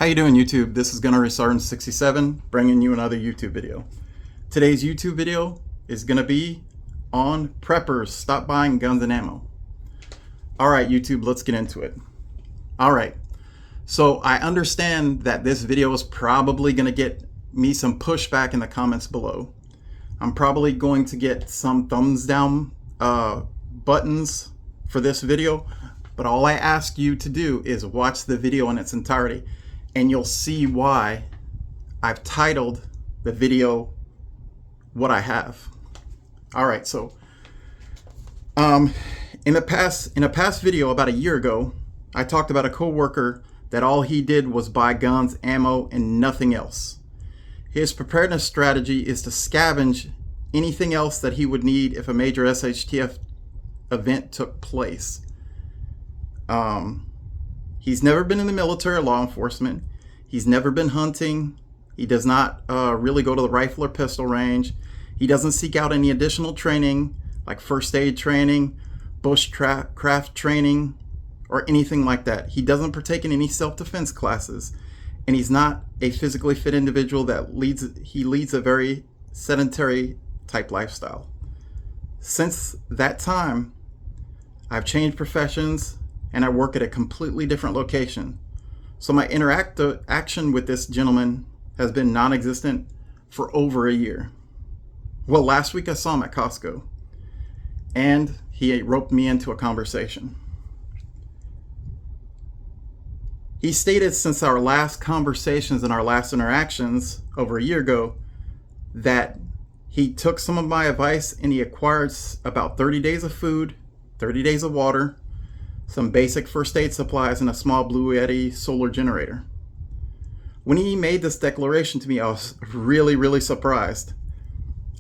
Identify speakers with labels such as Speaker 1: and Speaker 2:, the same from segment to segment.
Speaker 1: How you doing, YouTube? This is Gunner Resartan 67 bringing you another YouTube video. Today's YouTube video is going to be on preppers. Stop buying guns and ammo. Alright YouTube, let's get into it. Alright, so I understand that this video is probably going to get me some pushback in the comments below. I'm probably going to get some thumbs down buttons for this video, but all I ask you to do is watch the video in its entirety. And you'll see why I've titled the video what I have. All right, so in a past video about a year ago, I talked about a coworker that all he did was buy guns, ammo, and nothing else. His preparedness strategy is to scavenge anything else that he would need if a major SHTF event took place. He's never been in the military or law enforcement. He's never been hunting. He does not really go to the rifle or pistol range. He doesn't seek out any additional training like first aid training, bushcraft training, or anything like that. He doesn't partake in any self-defense classes, and he's not a physically fit individual that leads a very sedentary type lifestyle. Since that time, I've changed professions and I work at a completely different location. So my interaction with this gentleman has been non-existent for over a year. Well, last week I saw him at Costco and he roped me into a conversation. He stated since our last conversations and our last interactions over a year ago that he took some of my advice and he acquired about 30 days of food, 30 days of water, some basic first aid supplies, and a small Blue Yeti solar generator. When he made this declaration to me, I was really surprised.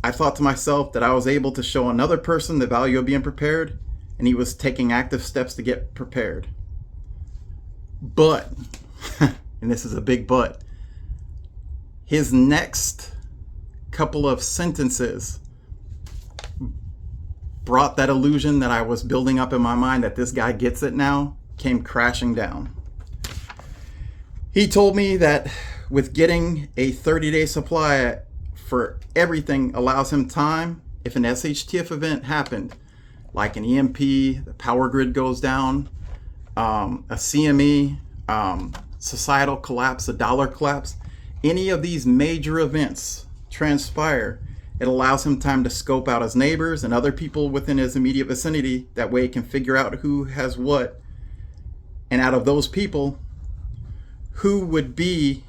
Speaker 1: I thought to myself that I was able to show another person the value of being prepared, and he was taking active steps to get prepared. But, and this is a big but, his next couple of sentences brought that illusion that I was building up in my mind that this guy gets it now, came crashing down. He told me that with getting a 30-day supply for everything allows him time if an SHTF event happened, like an EMP, the power grid goes down, a CME, societal collapse, a dollar collapse, any of these major events transpire, it allows him time to scope out his neighbors and other people within his immediate vicinity. That way he can figure out who has what. And out of those people, who would be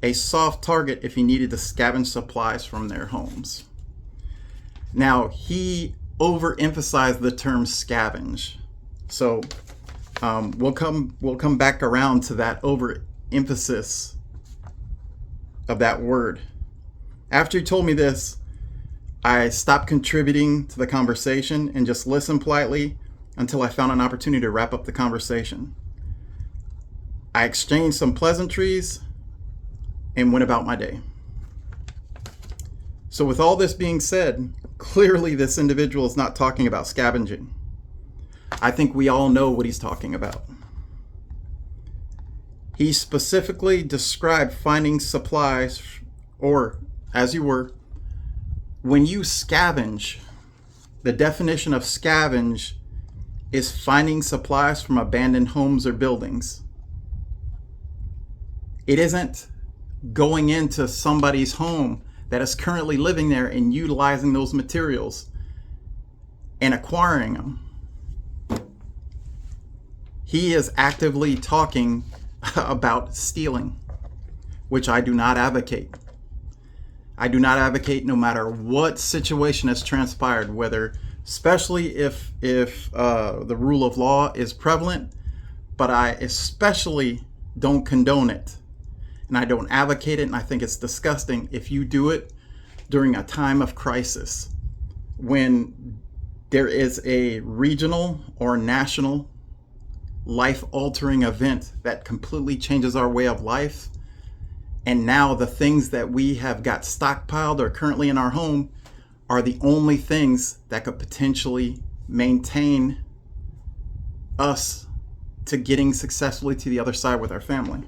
Speaker 1: a soft target if he needed to scavenge supplies from their homes. Now, he overemphasized the term scavenge. So we'll come back around to that overemphasis of that word. After he told me this, I stopped contributing to the conversation and just listened politely until I found an opportunity to wrap up the conversation. I exchanged some pleasantries and went about my day. So with all this being said, clearly this individual is not talking about scavenging. I think we all know what he's talking about. He specifically described finding supplies, or as you were, when you scavenge, the definition of scavenge is finding supplies from abandoned homes or buildings. It isn't going into somebody's home that is currently living there and utilizing those materials and acquiring them. He is actively talking about stealing, which I do not advocate. I do not advocate no matter what situation has transpired, whether, especially if the rule of law is prevalent, but I especially don't condone it. And I don't advocate it, and I think it's disgusting if you do it during a time of crisis, when there is a regional or national life-altering event that completely changes our way of life. And now the things that we have got stockpiled or currently in our home are the only things that could potentially maintain us to getting successfully to the other side with our family.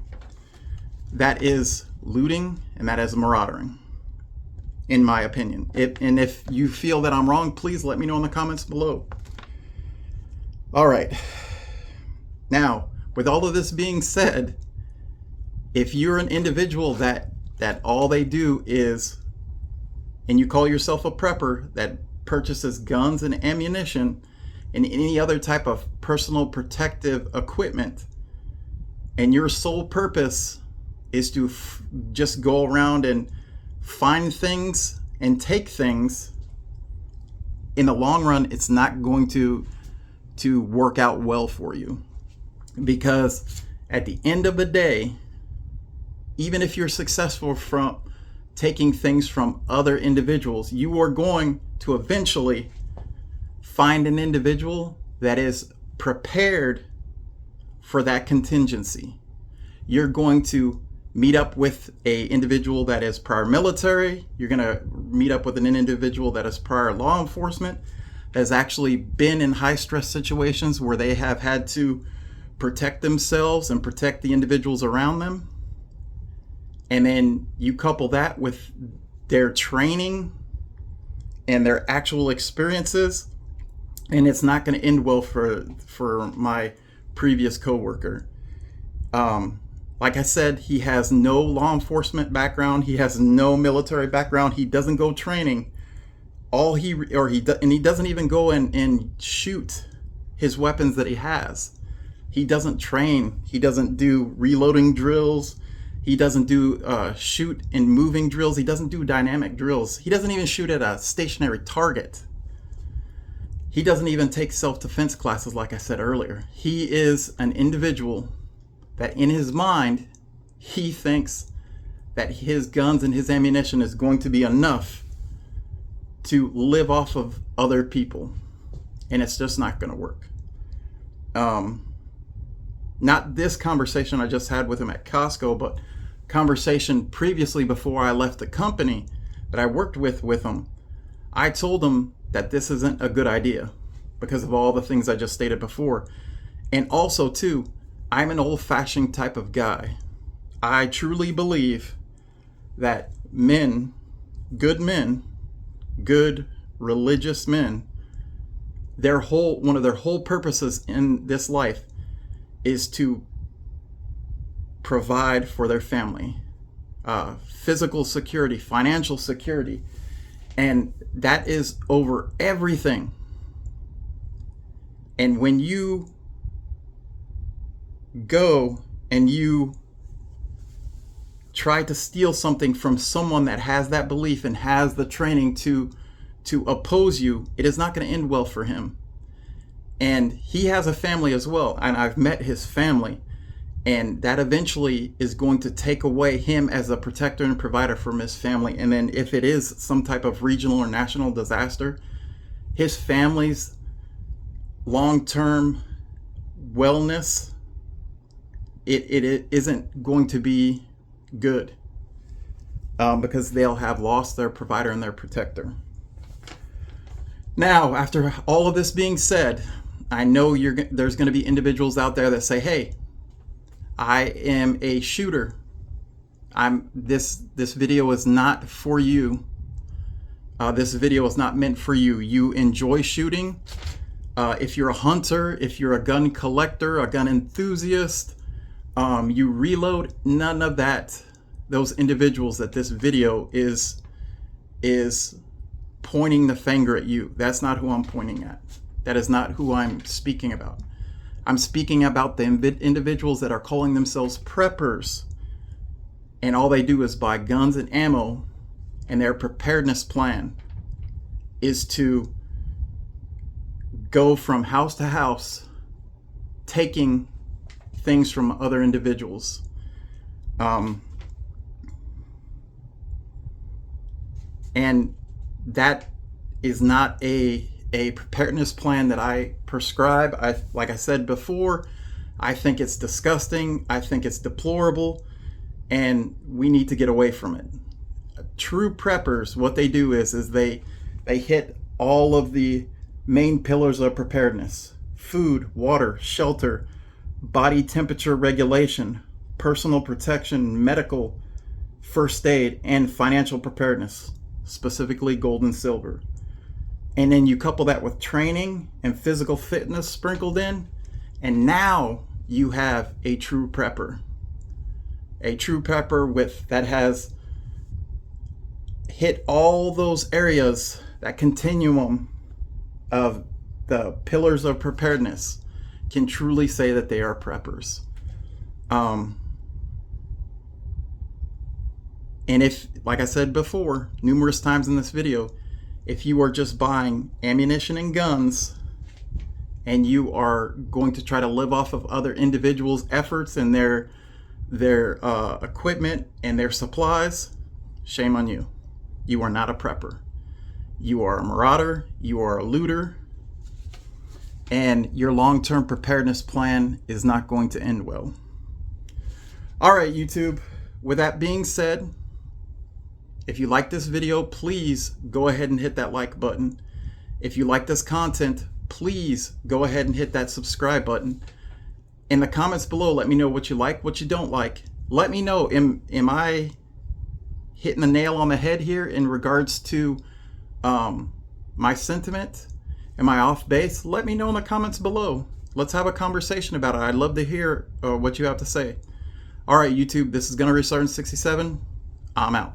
Speaker 1: that is looting and that is maraudering, in my opinion. And if you feel that I'm wrong, please let me know in the comments below. All right. Now, with all of this being said, if you're an individual that all they do is, and you call yourself a prepper that purchases guns and ammunition and any other type of personal protective equipment, and your sole purpose is to just go around and find things and take things, in the long run, it's not going to work out well for you. Because at the end of the day, even if you're successful from taking things from other individuals, you are going to eventually find an individual that is prepared for that contingency. You're going to meet up with an individual that is prior military. You're going to meet up with an individual that is prior law enforcement, that has actually been in high stress situations where they have had to protect themselves and protect the individuals around them. And then you couple that with their training and their actual experiences, and it's not going to end well for my previous coworker. Like I said, he has no law enforcement background. He has no military background. He doesn't go training. He doesn't even go and shoot his weapons that he has. He doesn't train. He doesn't do reloading drills. He doesn't do shoot and moving drills. He doesn't do dynamic drills. He doesn't even shoot at a stationary target. He doesn't even take self-defense classes, like I said earlier. He is an individual that in his mind, he thinks that his guns and his ammunition is going to be enough to live off of other people. And it's just not going to work. Not this conversation I just had with him at Costco, but conversation previously before I left the company that I worked with him. I told him that this isn't a good idea because of all the things I just stated before. And also too, I'm an old-fashioned type of guy. I truly believe that good religious men, one of their whole purposes in this life is to provide for their family, physical security, financial security, and that is over everything. And when you go and you try to steal something from someone that has that belief and has the training to oppose you, it is not going to end well for him. And he has a family as well, and I've met his family, and that eventually is going to take away him as a protector and provider from his family. And then if it is some type of regional or national disaster, his family's long-term wellness, it isn't going to be good, because they'll have lost their provider and their protector. Now, after all of this being said, I know there's going to be individuals out there that say, hey, I am a shooter. This video is not for you. This video is not meant for you. You enjoy shooting. If you're a hunter, if you're a gun collector, a gun enthusiast, you reload, none of that. Those individuals that this video is pointing the finger at you. That's not who I'm pointing at. That is not who I'm speaking about. I'm speaking about the individuals that are calling themselves preppers, and all they do is buy guns and ammo, and their preparedness plan is to go from house to house taking things from other individuals. And that is not a preparedness plan that I prescribe. Like I said before, I think it's disgusting. I think it's deplorable, and we need to get away from it. True preppers, what they do is they hit all of the main pillars of preparedness: food, water, shelter, body temperature regulation, personal protection, medical, first aid, and financial preparedness, specifically gold and silver. And then you couple that with training and physical fitness sprinkled in, and now you have a true prepper. A true prepper that has hit all those areas, that continuum of the pillars of preparedness, can truly say that they are preppers. And if, like I said before, numerous times in this video, if you are just buying ammunition and guns and you are going to try to live off of other individuals' efforts and their equipment and their supplies, shame on you. You are not a prepper. You are a marauder, you are a looter, and your long-term preparedness plan is not going to end well. All right, YouTube, with that being said, if you like this video, please go ahead and hit that like button. If you like this content, please go ahead and hit that subscribe button. In the comments below, let me know what you like, what you don't like. Let me know, am I hitting the nail on the head here in regards to my sentiment? Am I off base? Let me know in the comments below. Let's have a conversation about it. I'd love to hear what you have to say. All right, YouTube, this is Gunner Restarting 67. I'm out.